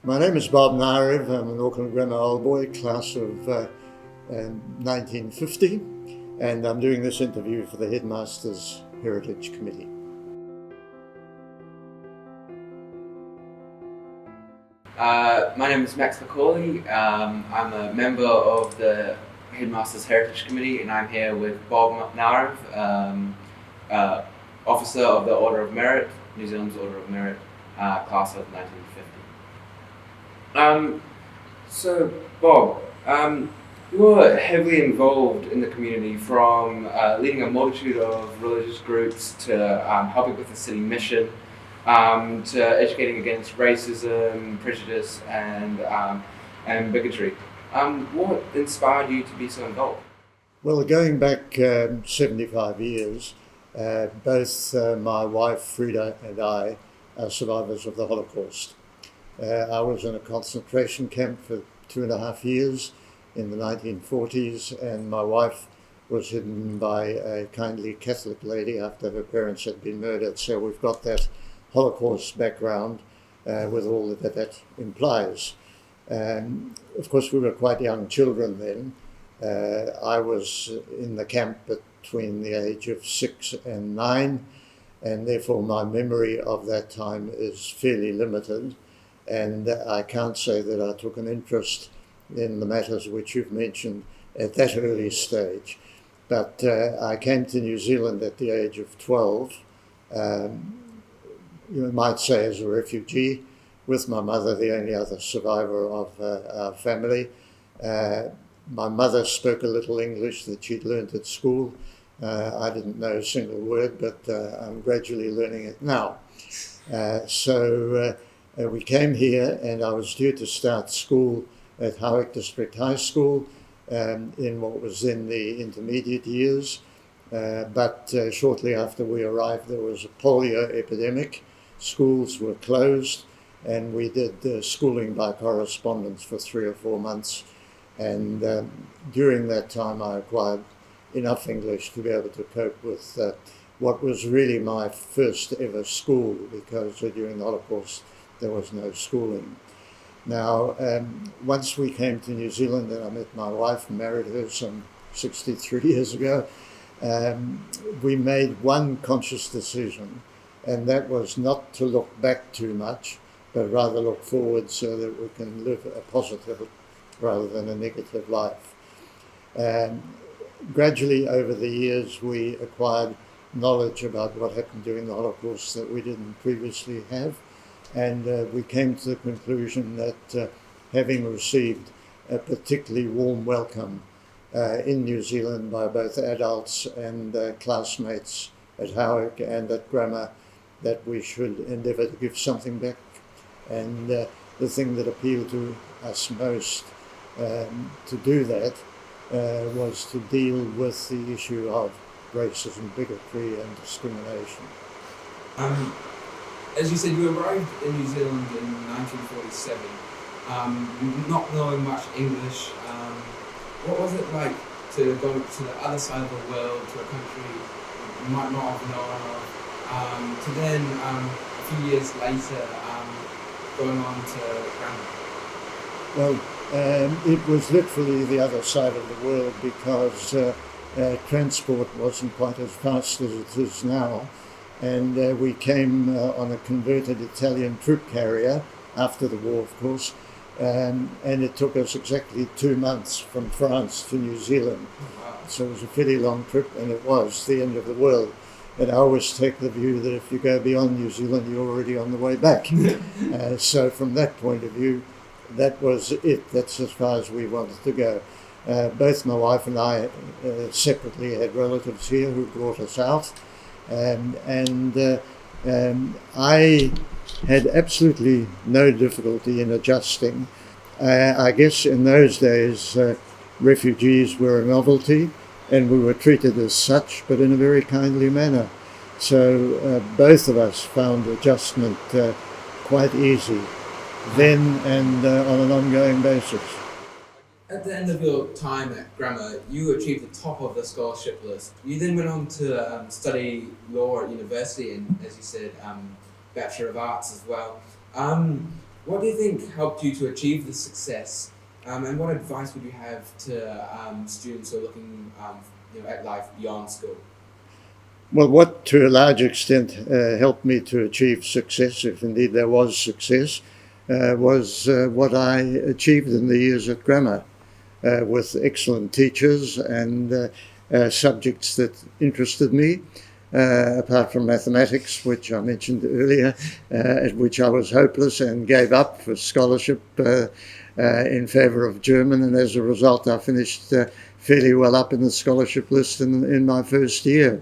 My name is Bob Narev. I'm an Auckland Grammar Old Boy, class of 1950, and I'm doing this interview for the Headmaster's Heritage Committee. My name is Max McCauley. I'm a member of the Headmaster's Heritage Committee, and I'm here with Bob Narev, Officer of the Order of Merit, New Zealand's Order of Merit, class of 1950. So Bob, you were heavily involved in the community from leading a multitude of religious groups to helping with the city mission, to educating against racism, prejudice, and bigotry. What inspired you to be so involved? Well, going back 75 years, both my wife Freda and I are survivors of the Holocaust. I was in a concentration camp for 2.5 years in the 1940s, and my wife was hidden by a kindly Catholic lady after her parents had been murdered. So we've got that Holocaust background with all that implies. Of course, we were quite young children then. I was in the camp between the age of 6 and 9, and therefore my memory of that time is fairly limited. And I can't say that I took an interest in the matters which you've mentioned at that early stage. But I came to New Zealand at the age of 12, you might say as a refugee, with my mother, the only other survivor of our family. My mother spoke a little English that she'd learned at school. I didn't know a single word, but I'm gradually learning it now. We came here, and I was due to start school at Howick District High School in what was then the intermediate years. But shortly after we arrived, there was a polio epidemic. Schools were closed, and we did schooling by correspondence for 3 or 4 months. And during that time, I acquired enough English to be able to cope with what was really my first ever school, because during the Holocaust, there was no schooling. Now, once we came to New Zealand and I met my wife and married her some 63 years ago, we made one conscious decision, and that was not to look back too much, but rather look forward so that we can live a positive rather than a negative life. Gradually over the years, we acquired knowledge about what happened during the Holocaust that we didn't previously have. And we came to the conclusion that having received a particularly warm welcome in New Zealand by both adults and classmates at Howick and at Grammar, that we should endeavour to give something back. And the thing that appealed to us most to do that was to deal with the issue of racism, bigotry and discrimination. As you said, you arrived in New Zealand in 1947, not knowing much English. What was it like to go to the other side of the world, to a country you might not have known of, to then, a few years later, going on to grammar? Well, it was literally the other side of the world, because transport wasn't quite as fast as it is now. And we came on a converted Italian troop carrier after the war, of course, and it took us exactly 2 months from France to New Zealand. Wow. So it was a fairly long trip, and it was the end of the world. And I always take the view that if you go beyond New Zealand, you're already on the way back. So from that point of view, that was it. That's as far as we wanted to go. Both my wife and I separately had relatives here who brought us out. I had absolutely no difficulty in adjusting. I guess in those days, refugees were a novelty, and we were treated as such, but in a very kindly manner. So both of us found adjustment quite easy then and on an ongoing basis. At the end of your time at Grammar, you achieved the top of the scholarship list. You then went on to study law at university and, as you said, Bachelor of Arts as well. What do you think helped you to achieve this success? And what advice would you have to students who are looking at life beyond school? Well, what to a large extent helped me to achieve success, if indeed there was success, was what I achieved in the years at grammar, with excellent teachers and subjects that interested me, apart from mathematics, which I mentioned earlier, at which I was hopeless and gave up for scholarship in favour of German, and as a result I finished fairly well up in the scholarship list in my first year.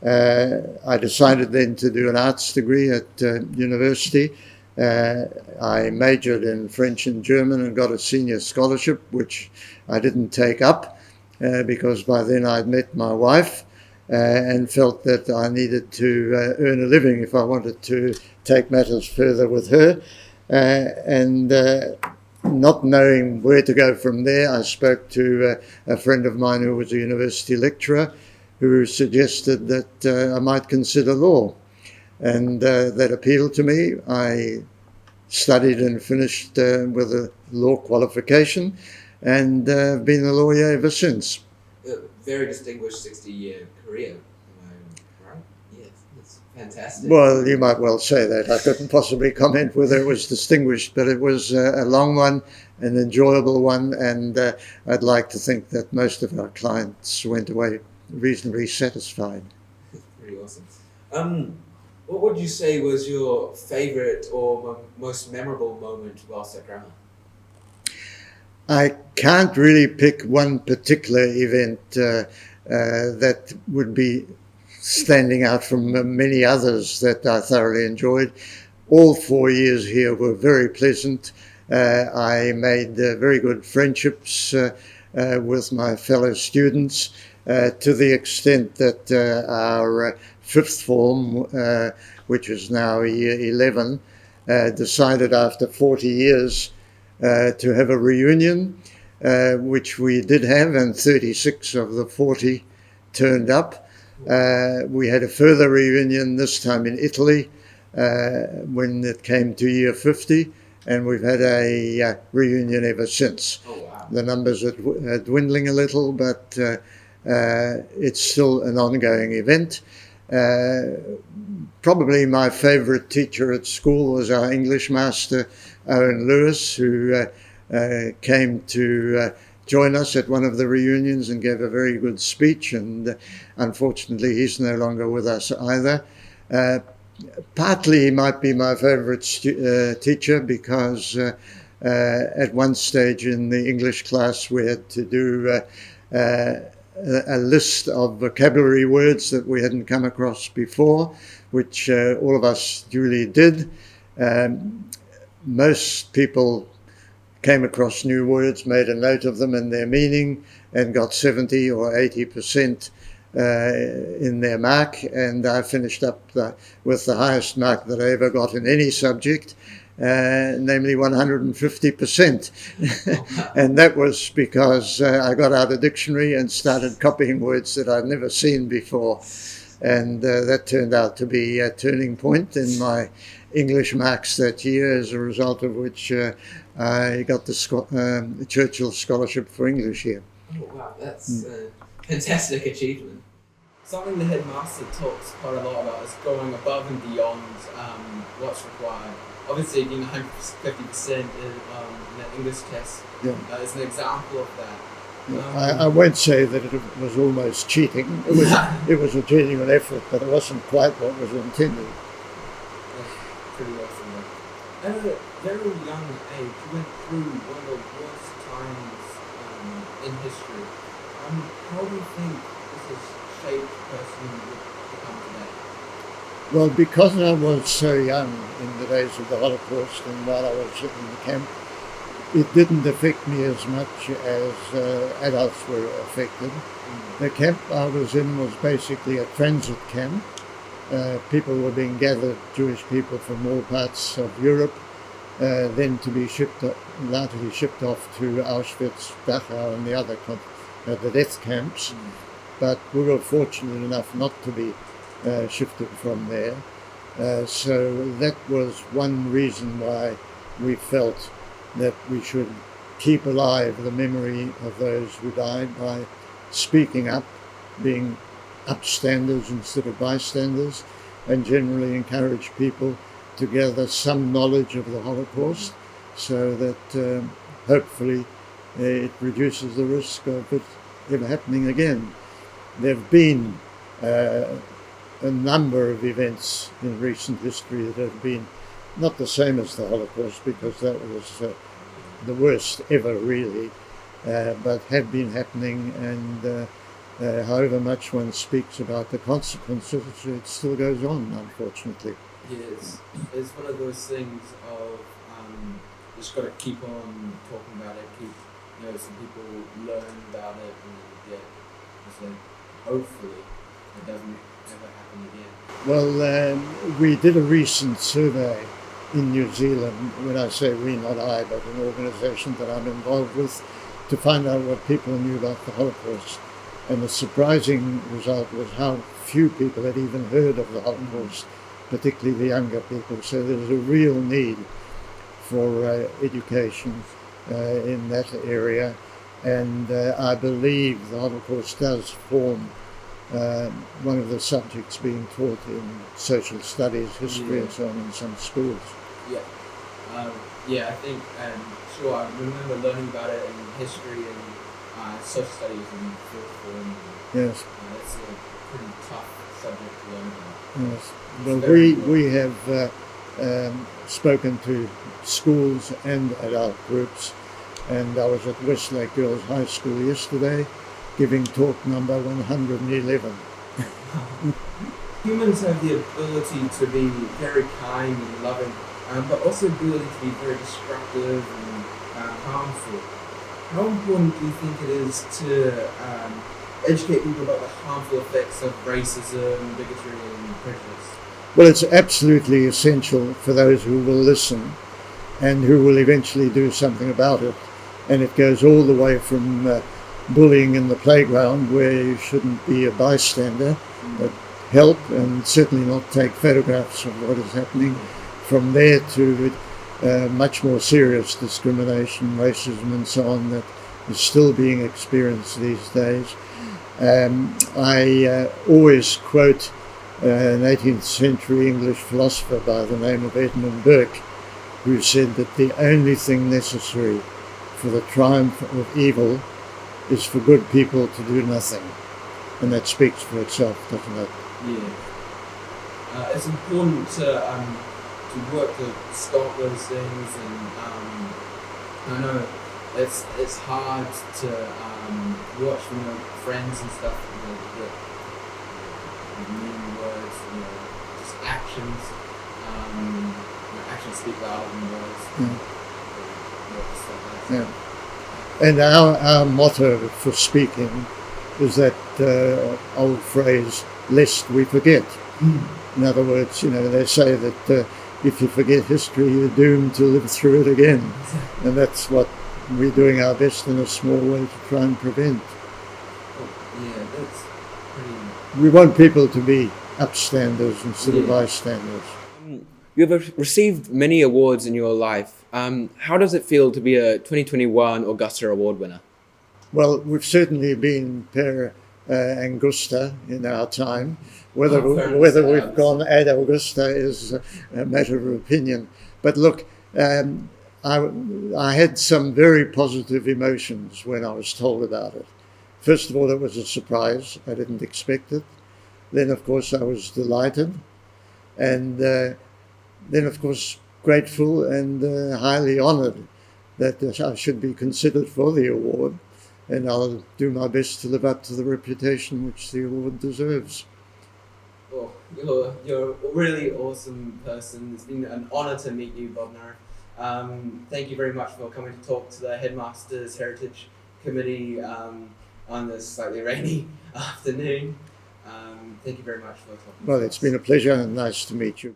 I decided then to do an arts degree at university. I majored in French and German and got a senior scholarship, which I didn't take up because by then I'd met my wife and felt that I needed to earn a living if I wanted to take matters further with her. And not knowing where to go from there, I spoke to a friend of mine who was a university lecturer, who suggested that I might consider law. And that appealed to me. I studied and finished with a law qualification and been a lawyer ever since. A very distinguished 60-year career, right? Yes, that's fantastic. Well, you might well say that. I couldn't possibly comment whether it was distinguished, but it was a long one, an enjoyable one, and I'd like to think that most of our clients went away reasonably satisfied. Pretty awesome. What would you say was your favourite or most memorable moment whilst at grammar? I can't really pick one particular event that would be standing out from many others that I thoroughly enjoyed. All 4 years here were very pleasant. I made very good friendships with my fellow students, to the extent that our fifth form, which is now year 11, decided after 40 years to have a reunion, which we did have, and 36 of the 40 turned up. We had a further reunion, this time in Italy, when it came to year 50, and we've had a reunion ever since. Oh, wow. The numbers are dwindling a little, but it's still an ongoing event. Probably my favourite teacher at school was our English master, Owen Lewis, who came to join us at one of the reunions and gave a very good speech, and unfortunately he's no longer with us either. Partly he might be my favourite teacher because at one stage in the English class we had to do a list of vocabulary words that we hadn't come across before, which all of us duly did. Most people came across new words, made a note of them and their meaning, and got 70 or 80% in their mark, and I finished up with the highest mark that I ever got in any subject, namely 150%. And that was because I got out a dictionary and started copying words that I'd never seen before. And that turned out to be a turning point in my English marks that year, as a result of which I got the Churchill Scholarship for English here. Oh, wow, that's a fantastic achievement. Something the headmaster talks quite a lot about is going above and beyond what's required. Obviously, getting 150% in the English test is an example of that. I won't say that it was almost cheating. It was a genuine effort, but it wasn't quite what was intended. That's pretty awesome. At a very young age, you went through one of the worst times in history. How do you think this has shaped the person you would become today? Well, because I was so young in the days of the Holocaust and while I was in the camp, it didn't affect me as much as adults were affected. The camp I was in was basically a transit camp. People were being gathered, Jewish people from all parts of Europe, then to be largely shipped off to Auschwitz, Dachau and the other the death camps. But we were fortunate enough not to be shifted from there. So that was one reason why we felt that we should keep alive the memory of those who died by speaking up, being upstanders instead of bystanders, and generally encourage people to gather some knowledge of the Holocaust so that hopefully it reduces the risk of it ever happening again. There have been a number of events in recent history that have been not the same as the Holocaust, because that was the worst ever really, but have been happening, and however much one speaks about the consequences, it still goes on, unfortunately. Yeah, it's one of those things of just got to keep on talking about it, some people learn about it and get, hopefully it doesn't ever happen again. Well, we did a recent survey in New Zealand, when I say we, not I, but an organisation that I'm involved with, to find out what people knew about the Holocaust. And the surprising result was how few people had even heard of the Holocaust, particularly the younger people. So there's a real need for education in that area. And I believe the Holocaust does form one of the subjects being taught in social studies, history, and so on in some schools. Yeah, I think, sure, I remember learning about it in history and social studies in fourth form. Yes. It's a pretty tough subject to learn about. Yes. Well, we have spoken to schools and adult groups, and I was at Westlake Girls High School yesterday giving talk number 111. Humans have the ability to be very kind and loving, but also the ability to be very destructive and harmful. How important do you think it is to educate people about the harmful effects of racism, bigotry, and prejudice? Well, it's absolutely essential for those who will listen and who will eventually do something about it. And it goes all the way from bullying in the playground, where you shouldn't be a bystander, but help and certainly not take photographs of what is happening, from there to much more serious discrimination, racism and so on that is still being experienced these days. I always quote an 18th century English philosopher by the name of Edmund Burke, who said that the only thing necessary for the triumph of evil is for good people to do nothing. And that speaks for itself, doesn't it? Yeah. It's important to work to stop those things, and I know it's hard to watch friends and stuff get mean words, just actions. Actions speak louder than words. Yeah. And our motto for speaking is that old phrase, lest we forget. In other words, they say that if you forget history, you're doomed to live through it again. And that's what we're doing our best in a small way to try and prevent. Yeah, that's pretty... We want people to be upstanders instead of bystanders. You have received many awards in your life. How does it feel to be a 2021 Augusta Award winner? Well, we've certainly been per Augusta in our time. Whether we've gone ad Augusta is a matter of opinion. But look, I had some very positive emotions when I was told about it. First of all, it was a surprise. I didn't expect it. Then, of course, I was delighted. And then, of course, grateful and highly honoured that I should be considered for the award. And I'll do my best to live up to the reputation which the award deserves. Well, you're a really awesome person. It's been an honour to meet you, Bob Narev. Thank you very much for coming to talk to the Headmaster's Heritage Committee on this slightly rainy afternoon. Thank you very much for talking to us. Well, it's been a pleasure and nice to meet you.